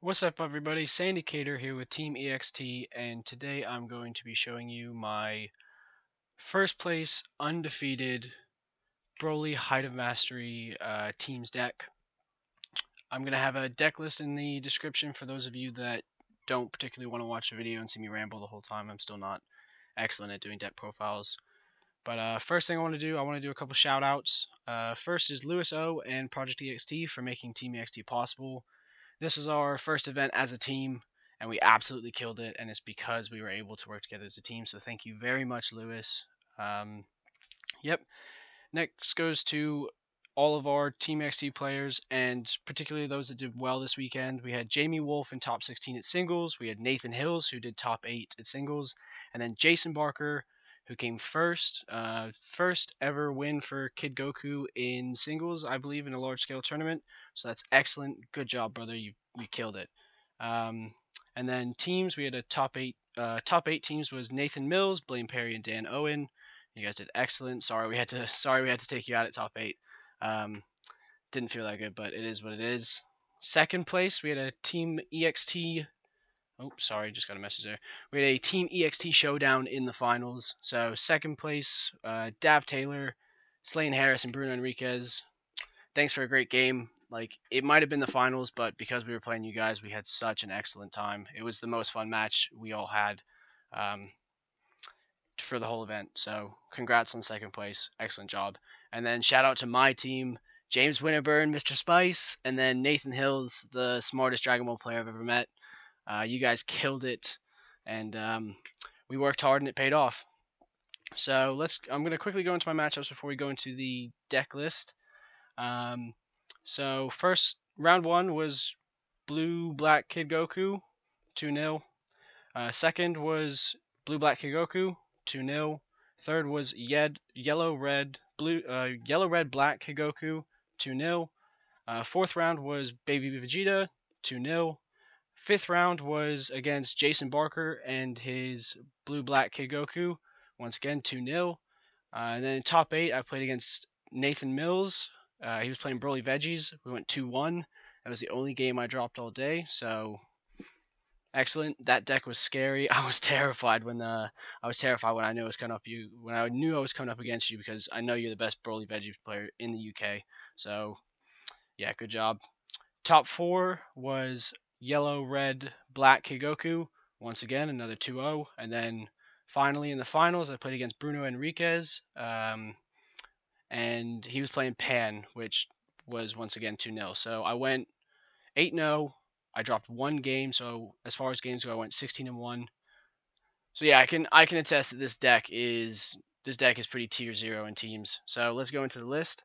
What's up everybody, Sandycator here with Team EXT, and today I'm going to be showing you my first place undefeated Broly Height of Mastery teams deck. I'm going to have a deck list in the description for those of you that don't particularly want to watch the video and see me ramble the whole time. I'm still not excellent at doing deck profiles. But first thing I want to do a couple shout outs. First is Lewis O and Project EXT for making Team EXT possible. This was our first event as a team, and we absolutely killed it, and it's because we were able to work together as a team, so thank you very much, Lewis. Yep. Next goes to all of our Team XT players, and particularly those that did well this weekend. We had Jamie Wolf in top 16 at singles. We had Nathan Hills, who did top 8 at singles, and then Jason Barker, who came first. First ever win for Kid Goku in singles, I believe, in a large-scale tournament. So that's excellent. Good job, brother. You killed it. And then teams, we had a top 8. Top 8 teams was Nathan Mills, Blaine Perry, and Dan Owen. You guys did excellent. Sorry we had to take you out at top 8. Didn't feel that good, but it is what it is. Second place, we had a Team EXT. Oh, sorry, just got a message there. We had a Team EXT showdown in the finals. So second place, Dav Taylor, Slane Harris, and Bruno Enriquez. Thanks for a great game. Like, it might have been the finals, but because we were playing you guys, we had such an excellent time. It was the most fun match we all had for the whole event. So congrats on second place. Excellent job. And then shout out to my team, James Winterburn, Mr. Spice, and then Nathan Hills, the smartest Dragon Ball player I've ever met. You guys killed it, and we worked hard and it paid off. So I'm going to quickly go into my matchups before we go into the deck list. So first, round 1 was Blue Black Kid Goku, 2-0. Second was Blue Black Kid Goku, 2-0. Third was Yellow Red Black Kid Goku, 2-0. Fourth round was Baby Vegeta, 2-0. Fifth round was against Jason Barker and his Blue Black Kid Goku, once again 2-0. And then in top 8, I played against Nathan Mills. He was playing Broly Veggies. We went 2-1. That was the only game I dropped all day, so excellent. That deck was scary. I was terrified when I knew I was coming up against you, because I know you're the best Broly Veggies player in the UK. So yeah, good job. Top 4 was Yellow Red Black Kid Goku. Once again, another 2-0. And then finally in the finals, I played against Bruno Enriquez. And he was playing Pan, which was once again 2-0. So I went 8-0. I dropped one game, so as far as games go, I went 16-1. So yeah, I can attest that this deck is pretty tier 0 in teams. So let's go into the list.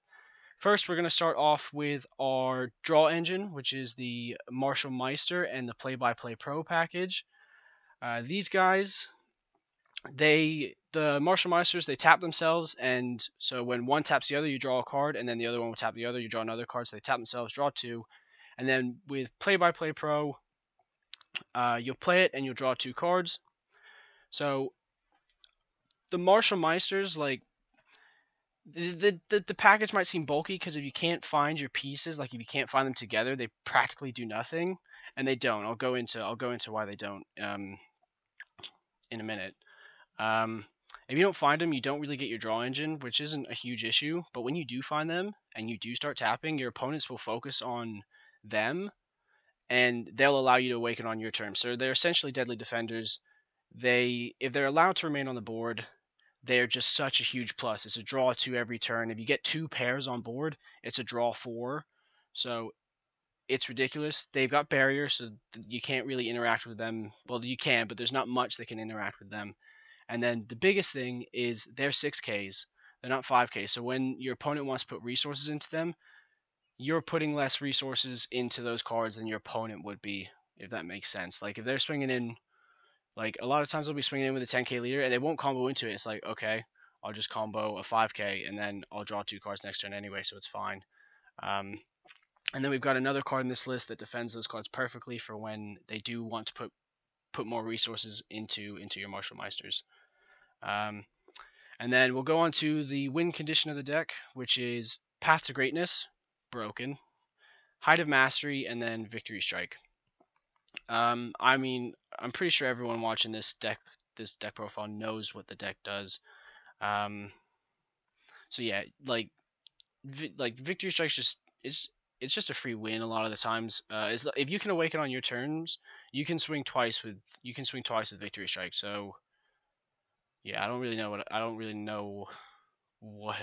First, we're going to start off with our draw engine, which is the Marshall Meister and the Play-by-Play Pro package. These guys, the Marshall Meisters, they tap themselves, and so when one taps the other, you draw a card, and then the other one will tap the other, you draw another card. So they tap themselves, draw 2, and then with Play-by-Play Pro, you'll play it and you'll draw 2 cards. So the Marshall Meisters, like, the package might seem bulky because if you can't find your pieces, like if you can't find them together, they practically do nothing, and they don't. I'll go into why they don't in a minute. If you don't find them, you don't really get your draw engine, which isn't a huge issue. But when you do find them and you do start tapping, your opponents will focus on them, and they'll allow you to awaken on your turn. So they're essentially deadly defenders. If they're allowed to remain on the board, they're just such a huge plus. It's a draw 2 every turn. If you get 2 pairs on board, it's a draw 4. So it's ridiculous. They've got barriers, so you can't really interact with them. Well, you can, but there's not much that can interact with them. And then the biggest thing is they're 6Ks. They're not 5Ks. So when your opponent wants to put resources into them, you're putting less resources into those cards than your opponent would be, if that makes sense. Like, if they're swinging in, like, a lot of times they'll be swinging in with a 10K leader, and they won't combo into it. It's like, okay, I'll just combo a 5K, and then I'll draw 2 cards next turn anyway, so it's fine. And then we've got another card in this list that defends those cards perfectly for when they do want to put more resources into your Marshall Meisters. And then we'll go on to the win condition of the deck, which is Path to Greatness, broken, Height of Mastery, and then Victory Strike. I mean, I'm pretty sure everyone watching this deck profile knows what the deck does. Um, so yeah, like Victory Strike's just it's just a free win a lot of the times. If you can awaken on your turns, you can swing twice with Victory Strike. So yeah, I don't really know what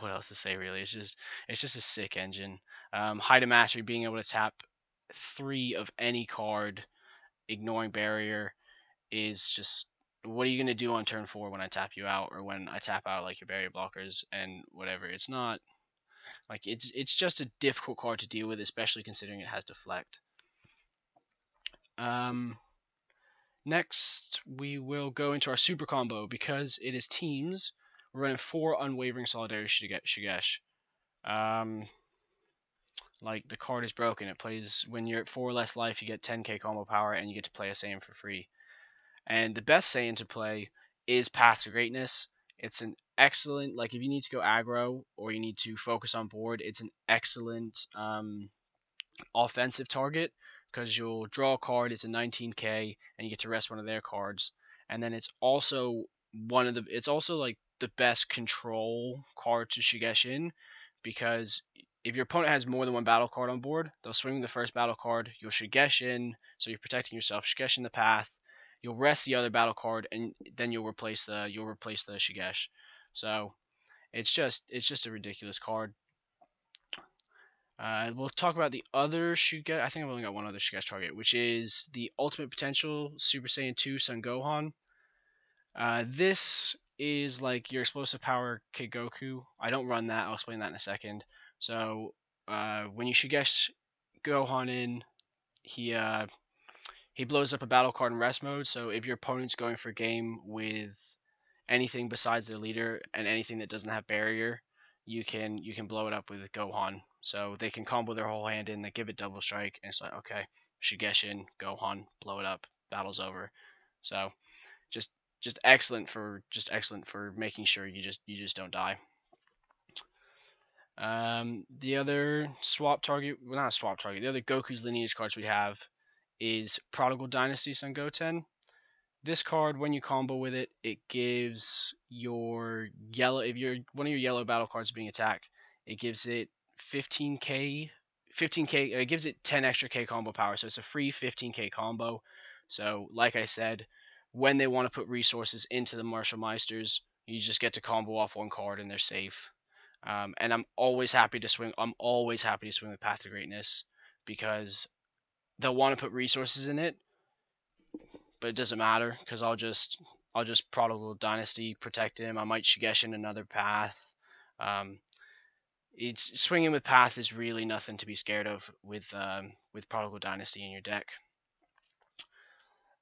what else to say really. It's just a sick engine. Height of Mastery, being able to tap 3 of any card, ignoring barrier, is just what are you gonna do on turn 4 when I tap you out, or when I tap out like your barrier blockers and whatever. It's not like it's just a difficult card to deal with, especially considering it has deflect. Um, Next we will go into our super combo because it is teams. We're running 4 Unwavering Solidarity Shigesh. Um, like the card is broken. It plays when you're at 4 or less life, you get 10k combo power, and you get to play a Saiyan for free. And the best Saiyan to play is Path to Greatness. It's an excellent, like if you need to go aggro or you need to focus on board, it's an excellent offensive target because you'll draw a card. It's a 19k, and you get to rest one of their cards. And then it's also it's also like the best control card to Shigesh in, because if your opponent has more than one battle card on board, they'll swing the first battle card. You'll Shigesh in, so you're protecting yourself. Shigesh in the path. You'll rest the other battle card, and then you'll replace the Shigesh. So it's just a ridiculous card. We'll talk about the other Shigesh. I think I've only got one other Shigesh target, which is the Ultimate Potential Super Saiyan 2 Son Gohan. This is like your explosive power Kid Goku. I don't run that. I'll explain that in a second. So when you Shigesh Gohan in, he blows up a battle card in rest mode. So if your opponent's going for game with anything besides their leader and anything that doesn't have barrier, you can blow it up with Gohan. So they can combo their whole hand in, they give it double strike, and it's like, okay, Shigeshin, Gohan, blow it up, battle's over. So just excellent for making sure you just don't die. The other swap target, well, not a swap target, the other Goku's lineage cards we have is Prodigal Dynasty Son Goten. This card, when you combo with it, it gives your yellow, if you're one of your yellow battle cards being attacked, it gives it 15k, it gives it 10 extra k combo power. So it's a free 15k combo. So like I said, when they want to put resources into the Martial Meisters, you just get to combo off one card and they're safe. And I'm always happy to swing with Path to Greatness, because they'll want to put resources in it, but it doesn't matter because I'll just Prodigal Dynasty protect him. I might Shigeshin another path. It's swinging with path is really nothing to be scared of with Prodigal Dynasty in your deck.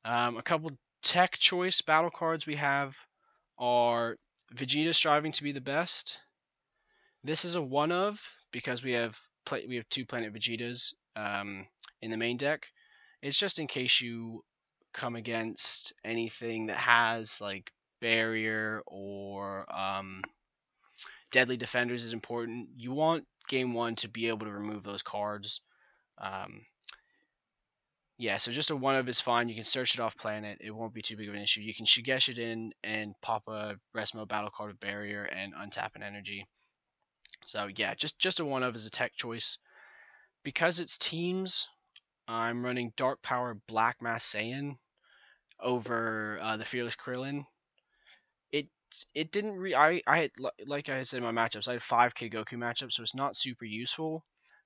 A couple tech choice battle cards we have are Vegeta Striving to be the Best. This is a one of, because we have 2 Planet Vegetas in the main deck. It's just in case you come against anything that has like barrier or deadly defenders is important. You want game 1 to be able to remove those cards. Yeah, so just a one of is fine. You can search it off planet. It won't be too big of an issue. You can Shigesh it in and pop a rest mode battle card with barrier and untap an energy. So yeah, just a one of is a tech choice. Because it's teams, I'm running Dark Power Black Mass Saiyan over the Fearless Krillin. It didn't I had, like I had said in my matchups, I had 5k Goku matchups, so it's not super useful.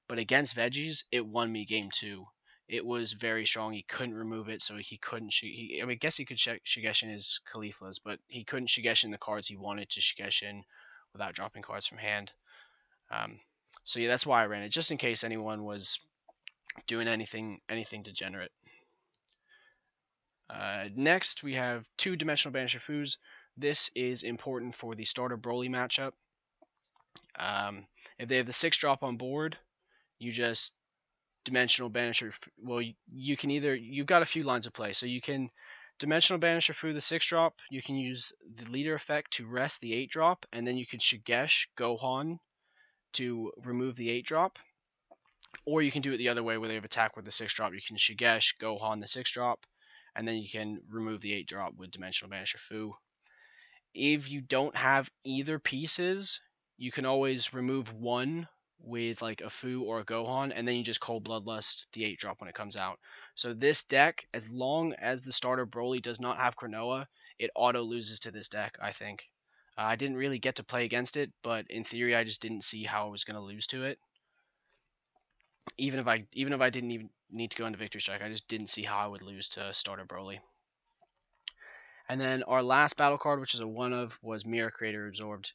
But against Veggies, it won me game 2. It was very strong. He couldn't remove it, so he couldn't. I mean, I guess he could Shigeshin his Cauliflas, but he couldn't Shigeshin the cards he wanted to Shigeshin without dropping cards from hand. So yeah, that's why I ran it, just in case anyone was doing anything degenerate. Next, we have 2 Dimensional Banisher Foos. This is important for the starter Broly matchup. If they have the 6-drop on board, you just Dimensional Banisher. Well, you can either, you've got a few lines of play, so you can Dimensional Banisher Fu the 6-drop. You can use the leader effect to rest the 8-drop, and then you can Shigesh Gohan to remove the 8-drop. Or you can do it the other way where they have attack with the 6-drop. You can Shigesh, Gohan the 6-drop, and then you can remove the 8-drop with Dimensional Banisher Fu. If you don't have either pieces, you can always remove one with like a Fu or a Gohan, and then you just Cold Bloodlust the 8-drop when it comes out. So this deck, as long as the starter Broly does not have Cronoa, it auto loses to this deck, I think. I didn't really get to play against it, but in theory I just didn't see how I was going to lose to it. Even if I didn't even need to go into Victory Strike, I just didn't see how I would lose to starter Broly. And then our last battle card, which is a 1-of, was Mirror Creator Absorbed.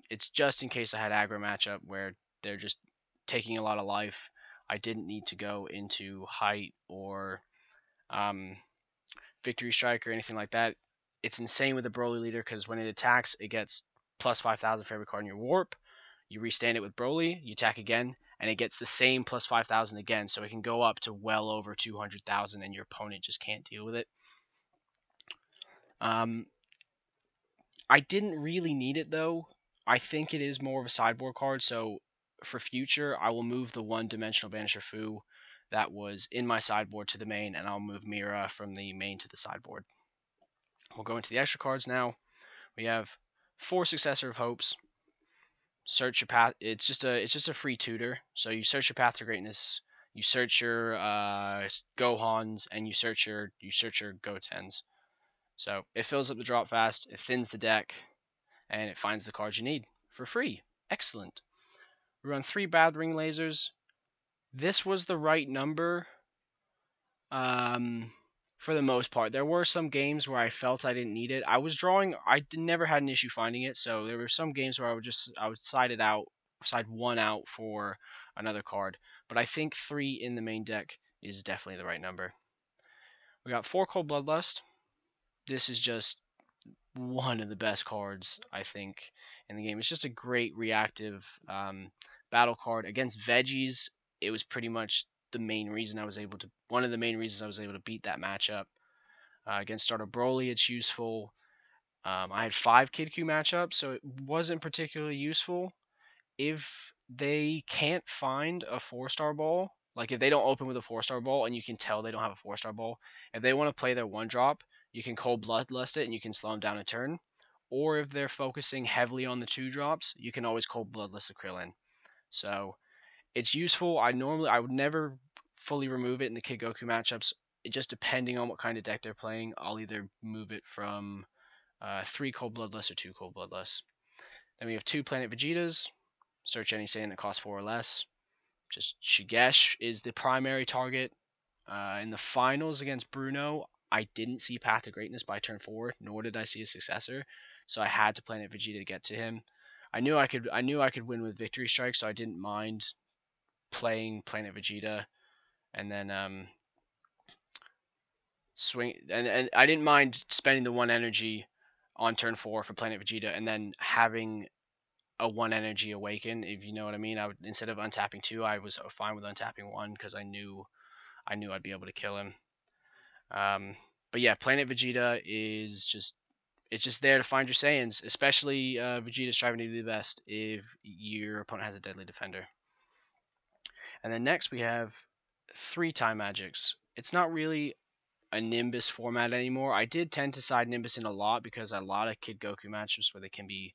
It's just in case I had aggro matchup where they're just taking a lot of life. I didn't need to go into Height or Victory Strike or anything like that. It's insane with the Broly leader because when it attacks, it gets plus 5,000 for every card in your warp. You restand it with Broly, you attack again, and it gets the same plus 5,000 again, so it can go up to well over 200,000, and your opponent just can't deal with it. I didn't really need it though. I think it is more of a sideboard card, so for future, I will move the one-dimensional Banisher Fu that was in my sideboard to the main, and I'll move Mira from the main to the sideboard. We'll go into the extra cards now. We have 4 Successor of Hopes. Search your path. It's just a free tutor. So you search your path to greatness. You search your Gohans, and you search your Gotens. So it fills up the drop fast. It thins the deck, and it finds the cards you need for free. Excellent. We run 3 Bad Ring Lasers. This was the right number for the most part. There were some games where I felt I didn't need it. I was drawing. I never had an issue finding it, so there were some games where I would side one out for another card. But I think 3 in the main deck is definitely the right number. We got 4 Cold Bloodlust. This is just one of the best cards, I think, in the game. It's just a great reactive battle card against veggies. It was pretty much one of the main reasons I was able to beat that matchup. Against starter Broly, it's useful. I had 5 Kid Q matchups, so it wasn't particularly useful. If they can't find a 4-star ball, like if they don't open with a 4-star ball and you can tell they don't have a 4-star ball, if they want to play their 1-drop, you can Cold Bloodlust it and you can slow them down a turn. Or if they're focusing heavily on the 2-drops, you can always Cold Bloodlust the Krillin. So it's useful. I would never fully remove it in the Kid Goku matchups. Just depending on what kind of deck they're playing, I'll either move it from 3 Cold Bloodlust or 2 Cold Bloodlust. Then we have 2 Planet Vegetas. Search any Saiyan that costs 4 or less. Just Shigesh is the primary target. In the finals against Bruno, I didn't see Path to Greatness by turn 4, nor did I see a successor, so I had to Planet Vegeta to get to him. I knew I could win with Victory Strike, so I didn't mind playing Planet Vegeta, and then swing, and I didn't mind spending the 1 energy on turn 4 for Planet Vegeta, and then having a 1 energy awaken, if you know what I mean. Instead of untapping 2, I was fine with untapping 1 because I knew I'd be able to kill him. But yeah, Planet Vegeta is just there to find your Saiyans, especially Vegeta striving to do the best if your opponent has a deadly defender. And then next we have 3 Time Magics. It's not really a Nimbus format anymore. I did tend to side Nimbus in a lot because a lot of Kid Goku matchups where they can be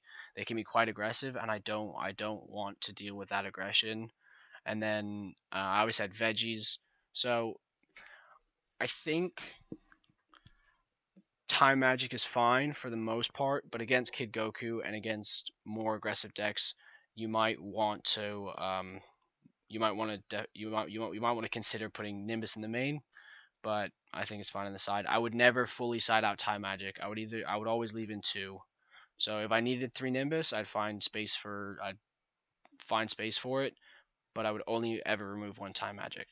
quite aggressive, and I don't want to deal with that aggression. And then I always had veggies, so I think Time Magic is fine for the most part, but against Kid Goku and against more aggressive decks, you might want to consider putting Nimbus in the main. But I think it's fine on the side. I would never fully side out Time Magic. I would always leave in 2. So if I needed 3 Nimbus, I'd find space for it, but I would only ever remove 1 Time Magic.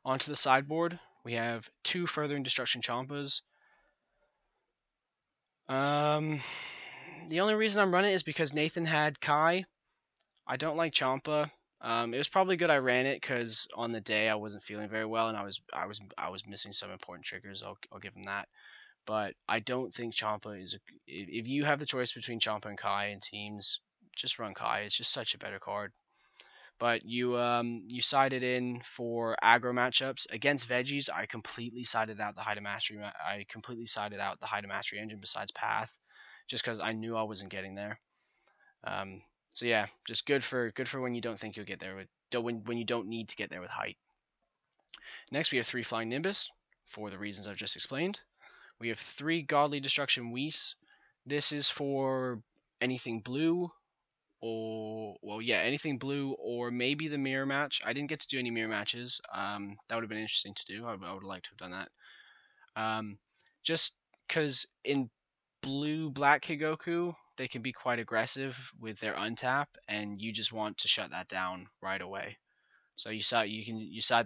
Onto the sideboard, we have 2 Furthering Destruction Champas. The only reason I'm running it is because Nathan had Kai. I don't like Champa. It was probably good I ran it because on the day I wasn't feeling very well and I was missing some important triggers. I'll give him that. But I don't think Champa is if you have the choice between Champa and Kai in teams, just run Kai. It's just such a better card. But you sided in for aggro matchups against veggies. I completely sided out the Height of Mastery. I completely sided out the Height of Mastery engine besides Path, just because I knew I wasn't getting there. So yeah, just good for when you don't think you'll get there with when you don't need to get there with height. Next, we have 3 Flying Nimbus for the reasons I've just explained. We have 3 Godly Destruction Whis. This is for anything blue, or well, yeah, anything blue, or maybe the mirror match. I didn't get to do any mirror matches. That would have been interesting to do. I would like to have done that. Just because in blue Black Kigoku, they can be quite aggressive with their untap, and you just want to shut that down right away. So you side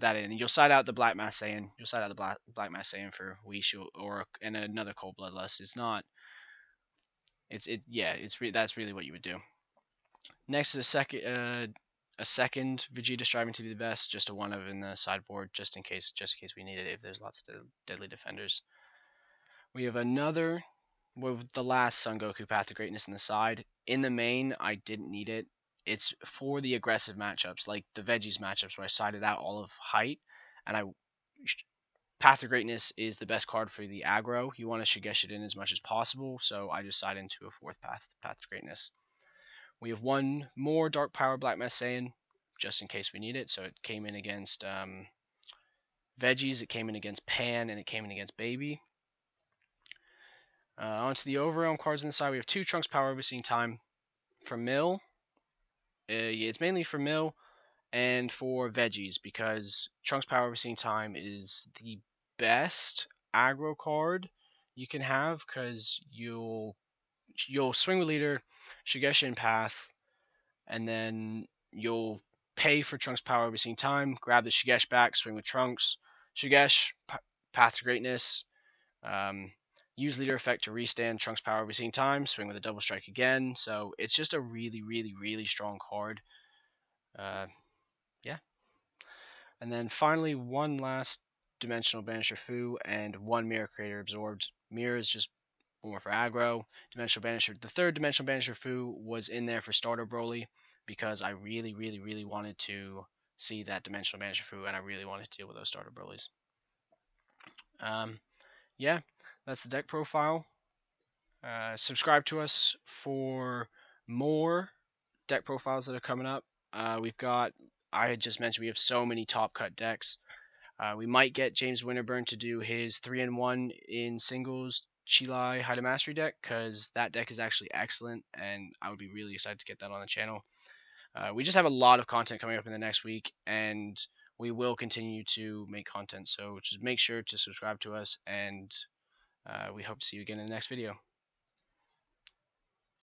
that in, and you'll side out the Black Mass Saiyan. You'll side out the Black Mass Saiyan for Whis or and another Cold Bloodlust. It's not. That's really what you would do. Next is a second Vegeta striving to be the best, just a 1-of in the sideboard, just in case we need it if there's lots of deadly defenders. We have another with the last Son Goku Path to Greatness in the side. In the main, I didn't need it. It's for the aggressive matchups, like the Veggies matchups where I sided out all of height, and Path to Greatness is the best card for the aggro. You want to Shigesh it in as much as possible, so I just side into a 4th Path to Greatness. We have 1 more Dark Power Black Mass Saiyan, just in case we need it. So it came in against Veggies, it came in against Pan, and it came in against Baby. Onto the Overrealm cards on the side, we have 2 Trunks Power Overseeing Time for Mill. It's mainly for Mill and for Veggies, because Trunks Power Overseeing Time is the best aggro card you can have, because you'll swing with Leader, Shigesh Path, and then you'll pay for Trunks' Power Overseeing Time, grab the Shigesh back, swing with Trunks, Shigesh, Path to Greatness, use Leader Effect to restand Trunks' Power Overseeing Time, swing with a Double Strike again. So it's just a really, really, really strong card. Yeah. And then finally, 1 last Dimensional Banisher Fu and 1 Mirror Creator Absorbed. Mirror is just more for aggro. Dimensional Banisher, the 3rd Dimensional Banisher Fu was in there for starter Broly, because I really, really, really wanted to see that Dimensional Banisher Fu, and I really wanted to deal with those starter Brolys. Yeah, that's the deck profile. Subscribe to us for more deck profiles that are coming up. I had just mentioned we have so many top cut decks. We might get James Winterburn to do his 3-in-1 in singles Chilai Height of Mastery deck, because that deck is actually excellent, and I would be really excited to get that on the channel. We just have a lot of content coming up in the next week, and we will continue to make content, so just make sure to subscribe to us, and we hope to see you again in the next video.